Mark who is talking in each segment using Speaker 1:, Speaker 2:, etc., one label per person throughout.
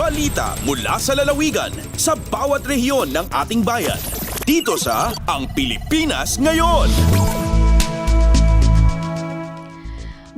Speaker 1: Balita mula sa lalawigan sa bawat rehiyon ng ating bayan. Dito sa Ang Pilipinas Ngayon.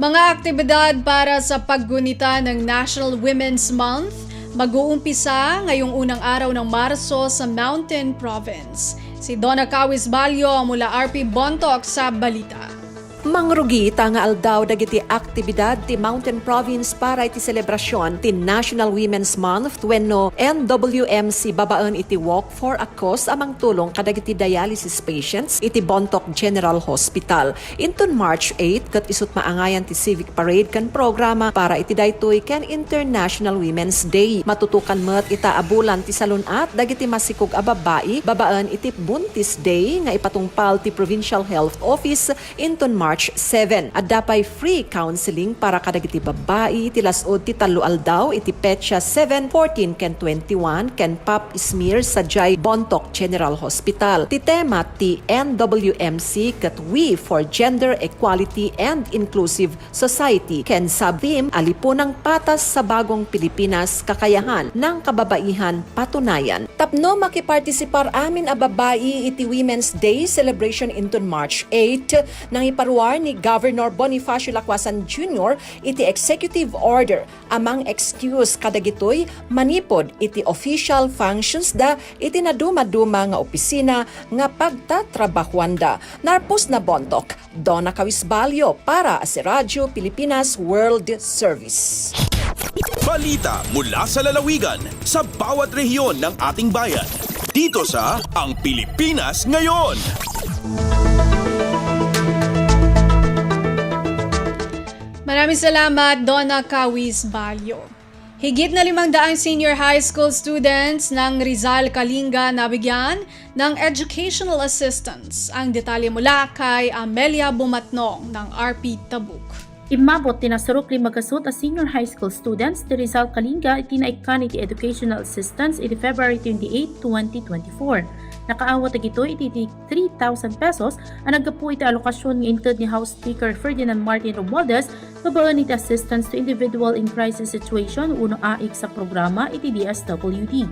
Speaker 2: Mga aktibidad para sa paggunita ng National Women's Month mag-uumpisa ngayong unang araw ng Marso sa Mountain Province. Si Donna Cawis Balyo mula RP Bontoc sa Balita.
Speaker 3: Mangrugi nga aldaw dagiti aktibidad ti Mountain Province para iti selebrasyon ti National Women's Month wenno NWMC babaan iti Walk for a Cause amang tulong kadagiti dialysis patients iti Bontoc General Hospital. Inton March 8 ket isut maangayan ti civic parade kan programa para iti daytoy ken International Women's Day. Matutukan met ita abulan ti salunat dagiti masikog a babae babaan iti Buntis Day nga ipatungpal ti Provincial Health Office inton March 7. At dapay free counseling para kadagiti babae iti lasod ti talo aldaw iti petsa 7, 14 ken 21 ken pap smear sa Jai Bontoc General Hospital. Ti tema ti NWMC ket We for Gender Equality and Inclusive Society ken sub-theme alipunang patas sa bagong Pilipinas kakayahan ng kababaihan patunayan. Tapno makipartisipar amin a babae iti Women's Day celebration inton March 8 nang iparuwa ni Governor Bonifacio Lacwasan Jr. iti executive order amang excuse kadagitoy manipod iti official functions da iti naduma-duma nga opisina nga pagtatrabahuanda. Narpos na Bontoc, Donna Cawis Balyo para sa Radyo Pilipinas World Service.
Speaker 1: Balita mula sa lalawigan sa bawat rehiyon ng ating bayan. Dito sa Ang Pilipinas Ngayon.
Speaker 2: Maraming salamat, Donna Cawis Balyo. Higit na 500 senior high school students ng Rizal Kalinga nabigyan ng educational assistance. Ang detalye mula kay Amelia Bumatnong ng RP Tabuk.
Speaker 4: Imabot tinasarok 5 kasut a senior high school students ti Rizal Kalinga itinaikan iti educational assistance iti February 28, 2024. Nakaawat ito iti 3,000 pesos ang naggapu iti alokasyon ng inted ni House Speaker Ferdinand Martin Romualdez babaan iti assistance to individual in crisis situation uno aik sa programa iti DSWD.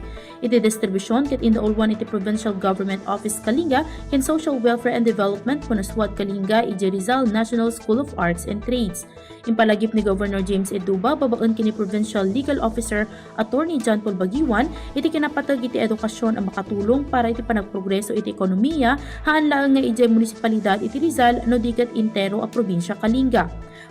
Speaker 4: Iti distribusyon ket indaulwan iti Provincial Government Office Kalinga ken Social Welfare and Development Punaswad Kalinga iti Rizal National School of Arts and Trades. Impalagip ni Governor James Eduba babaan kini Provincial Legal Officer Attorney John Paul Bagiwan iti kinapatag iti edukasyon ang makatulong para iti panagprogreso iti ekonomiya haan laeng nga iti munisipalidad iti Rizal no diket intero a probinsya Kalinga.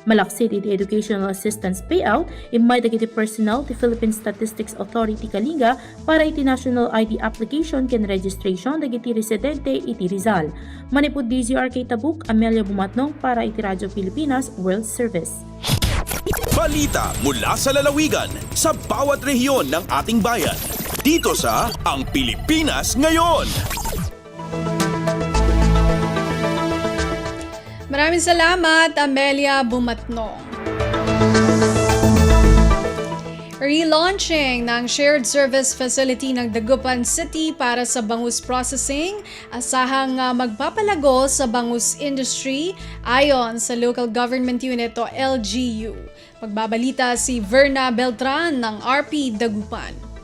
Speaker 4: Malaksit iti educational assistance payout imay dagiti personnel ti Philippine Statistics Authority Kalinga para iti national ID application ken registration dagiti residente iti Rizal. Manipud DZRK Tabuk, Amelia Bumatnong para iti Radyo Pilipinas World Service.
Speaker 1: Balita mula sa lalawigan sa bawat rehiyon ng ating bayan. Dito sa Ang Pilipinas Ngayon.
Speaker 2: Maraming salamat, Amelia Bumatnong. Relaunching ng shared service facility ng Dagupan City para sa bangus processing, asahang magpapalago sa bangus industry ayon sa Local Government Unit o LGU. Magbabalita si Verna Beltran ng RP Dagupan.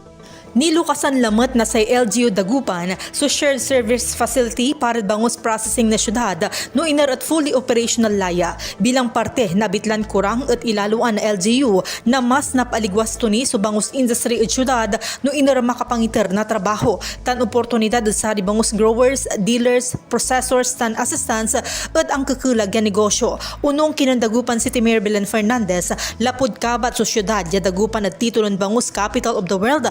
Speaker 5: Nilukasan lamat na sa LGU Dagupan so shared service facility para bangus processing na syudad no inar at fully operational laya bilang parte na bitlan kurang at ilaluan na LGU na mas napaligwas to ni so bangus industry at syudad no inar makapangiter na trabaho tan oportunidad sa bangus growers, dealers, processors tan assistants at ang kakulag ya negosyo. Unong kinandagupan City Mayor Belen Fernandez lapud kabat so syudad ya Dagupan at titulon bangus capital of the world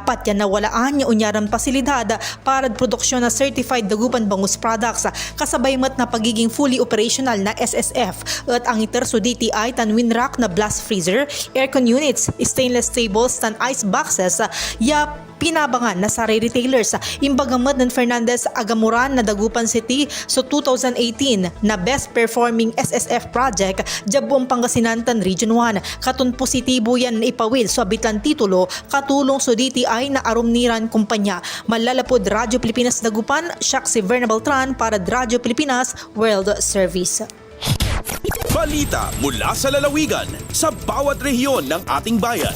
Speaker 5: dapat yan nawalaan niya unyaran pasilidad para produksyon na certified Dagupan bangus products kasabay mat na pagiging fully operational na SSF at ang iter so DTI tan winrack na blast freezer, aircon units, stainless tables tan ice boxes ya pinabangan na sa retailers. Imbagamat ng Fernandez agamuran na Dagupan City so 2018 na best performing SSF project Jabong Pangasinan tan Region 1. Katun positibo yan na ipawil so abitlan titulo katulong so DTI na arumniran kumpanya. Malalapod Radyo Pilipinas Dagupan, siyak si Verna Beltran para Radyo Pilipinas World Service.
Speaker 1: Balita mula sa lalawigan sa bawat rehiyon ng ating bayan.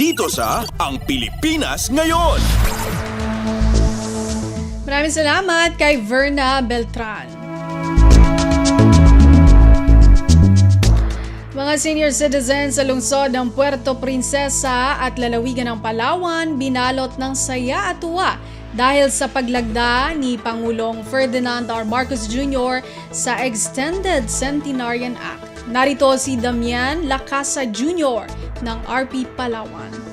Speaker 1: dito sa Ang Pilipinas Ngayon.
Speaker 2: Maraming salamat kay Verna Beltran. Mga senior citizens sa lungsod ng Puerto Princesa at lalawigan ng Palawan binalot ng saya at tuwa dahil sa paglagda ni Pangulong Ferdinand R. Marcos Jr. sa Extended Centenarian Act. Narito si Damian Lacasa Jr. ng RP Palawan.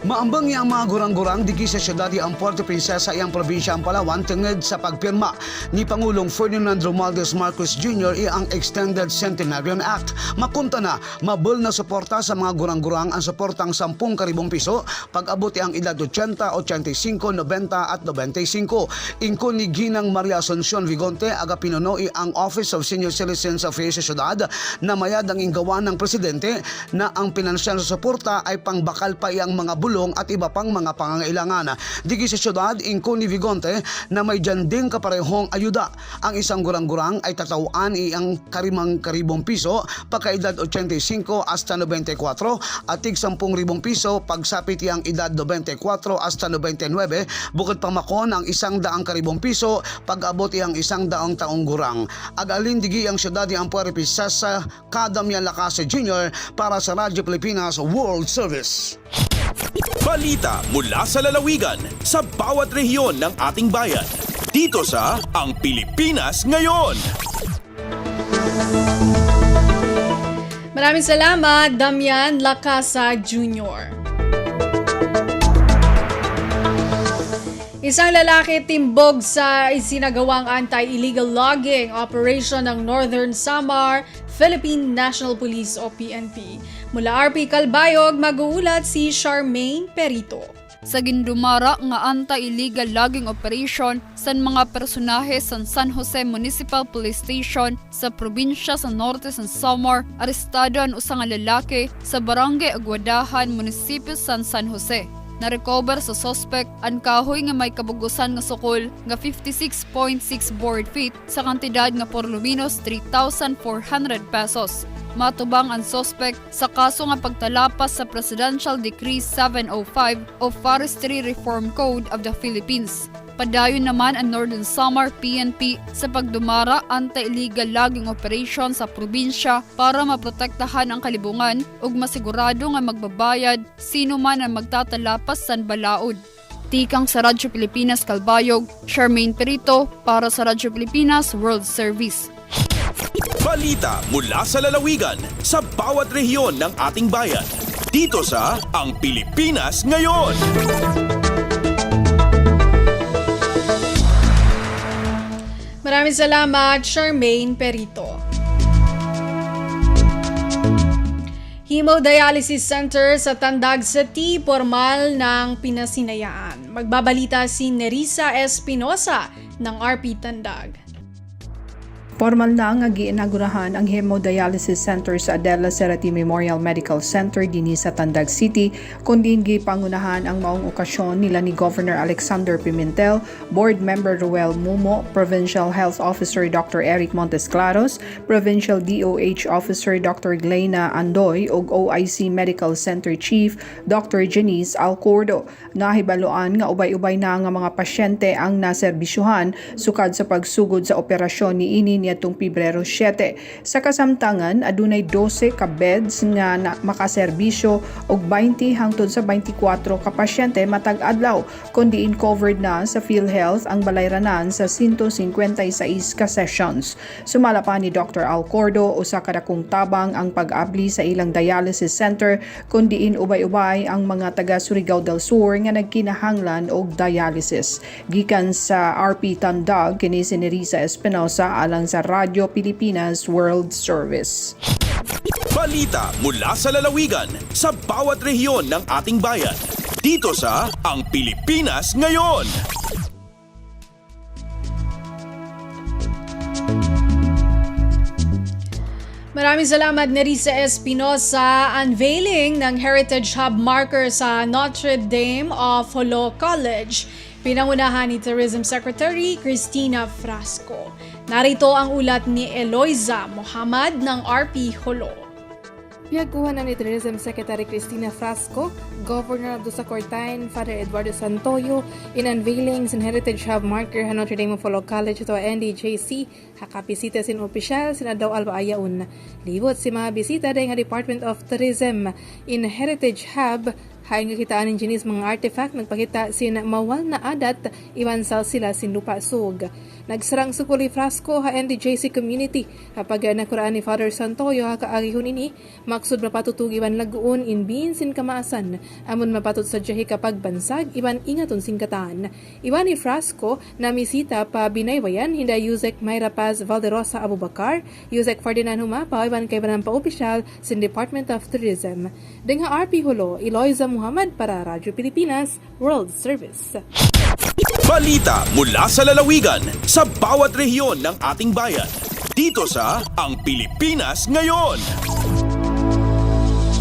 Speaker 6: Maambang ang mga gurang-gurang digi sa siyudad ang Puerto Princesa iyang probinsya ang Palawan tungod sa pagpirma ni Pangulong Ferdinand Romualdez Marcos Jr. ang Extended Centenarian Act. Makunta na, mabul na suporta sa mga gurang-gurang ang suportang 10,000 piso pag-abot ang edad 80, 85, 90 at 95. Ingkon ni Ginang Maria Asuncion Vigonte aga pinuno ang Office of Senior Citizens Affairs sa siyudad na mayad ang inggawa ng presidente na ang pinansyal na suporta ay pangbakal pa iyang mga bulong at iba pang mga pangangailangan. Digi sa siyudad, ingkon ni Vigonte na may dyan kaparehong ayuda. Ang isang gurang-gurang ay tatawaan iyang karimang-karibong piso pagkaedad 85 hasta 94 at tig 10,000 piso pagsapit iyang edad 94 hasta 99 bukod pamakon ang 100 karibong piso pag-abot iyang 100 taong gurang. Agalin digi ang siyudad ang Puerto Princesa Damian Lacasa Jr. para sa Radyo Pilipinas World Service.
Speaker 1: Balita mula sa lalawigan sa bawat rehiyon ng ating bayan. Dito sa Ang Pilipinas Ngayon.
Speaker 2: Maraming salamat, Damian Lacasa Jr. Isang lalaki timbog sa isinagawang anti-illegal logging operation ng Northern Samar Philippine National Police o PNP. Mula RP Calbayog, mag-uulat si Charmaine Perito.
Speaker 7: Sa gindumara nga anti-illegal logging operation sa mga personahe sa San Jose Municipal Police Station sa probinsya sa norte sa Samar, arestado ang usang lalaki sa barangay Aguadahan, munisipyo sa San Jose. Na-recover sa suspect ang kahoy nga may kabugusan nga sukol nga 56.6 board feet sa kantidad nga por lo menos 3,400 pesos. Matubang ang suspect sa kaso nga pagtalapas sa Presidential Decree 705 o Forestry Reform Code of the Philippines. Padayon naman ang Northern Samar PNP sa pagdumara anti-illegal logging operation sa probinsya para maprotektahan ang kalibungan ug masigurado nga magbabayad sino man ang magtatalapas sa balaod. Tikang sa Radyo Pilipinas Calbayog, Charmaine Perito para sa Radyo Pilipinas World Service.
Speaker 1: Balita mula sa lalawigan sa bawat rehiyon ng ating bayan. Dito sa Ang Pilipinas Ngayon.
Speaker 2: Maraming salamat, Charmaine Perito. Hemodialysis Center sa Tandag City, formal ng pinasinayaan. Magbabalita si Nerissa Espinosa ng RP Tandag.
Speaker 8: Formal na nga giinagurahan ang Hemodialysis Center sa Adela Cerati Memorial Medical Center dinhi sa Tandag City, kundi gipangunahan ang maong okasyon nila ni Governor Alexander Pimentel, Board Member Ruel Mumo, Provincial Health Officer Dr. Eric Montesclaros, Provincial DOH Officer Dr. Glena Andoy ug OIC Medical Center Chief Dr. Janice Alcordo. Nahibaluan nga ubay-ubay na nga mga pasyente ang naserbisyuhan sukad sa pagsugod sa operasyon ni ini atong Pebrero 7. Sa kasamtangan, adunay 12 ka beds nga makaserbisyo og 20 hangtod sa 24 ka pasyente matag adlaw, kundi covered na sa PhilHealth ang balayranan sa 156 ka sessions. Sumala pa ni Dr. Alcordo, usa ka dakong tabang ang pag-abli sa ilang dialysis center, kundi ubay-ubay ang mga taga Surigao del Sur nga nagkinahanglan og dialysis. Gikan sa RP Tandag, kini si Nerissa Espinosa alang sa Radyo Pilipinas World Service.
Speaker 1: Balita mula sa lalawigan sa bawat rehiyon ng ating bayan. Dito sa Ang Pilipinas Ngayon.
Speaker 2: Maraming salamat, Nerissa Espinosa. Unveiling ng Heritage Hub marker sa Notre Dame of Jolo College. Pinangunahan ni Tourism Secretary Cristina Frasco. Narito ang ulat ni Eloisa Muhammad ng RP Jolo.
Speaker 9: Piaguhan na ni Tourism Secretary Cristina Frasco, Governor of Dusacortain, Father Eduardo Santoyo, in unveiling sin Heritage Hub marker ha Notre Dame Follow College to NDJC, hakapisita sin opisyal sin Adaw Alba Ayaun. Libot si mga bisita day nga Department of Tourism in Heritage Hub, haing kakitaan ng Ginis mga artifact nagpakita sin mawal na adat iwansal sila sin lupa sug. Nagsarang sukuli Frasco ha NDJC community kapag nakuraan ni Father Santoyo ha kaagihon ini maksud mapatutug iban laguon in bin sin kamaasan amon mapatut sa jahi kapag bansag iban ingaton sin kataan. Iban ni Frasco na misita pa binaywayan hinda Yusek Mayra Paz Valderosa Abubakar, Yusek Ferdinand Humapa iban kay banang pa-opisyal sin Department of Tourism. Dengha RP Hulo, Eloisa Muhammad para Radyo Pilipinas World Service.
Speaker 1: Balita mula sa lalawigan sa bawat rehiyon ng ating bayan. Dito sa Ang Pilipinas Ngayon.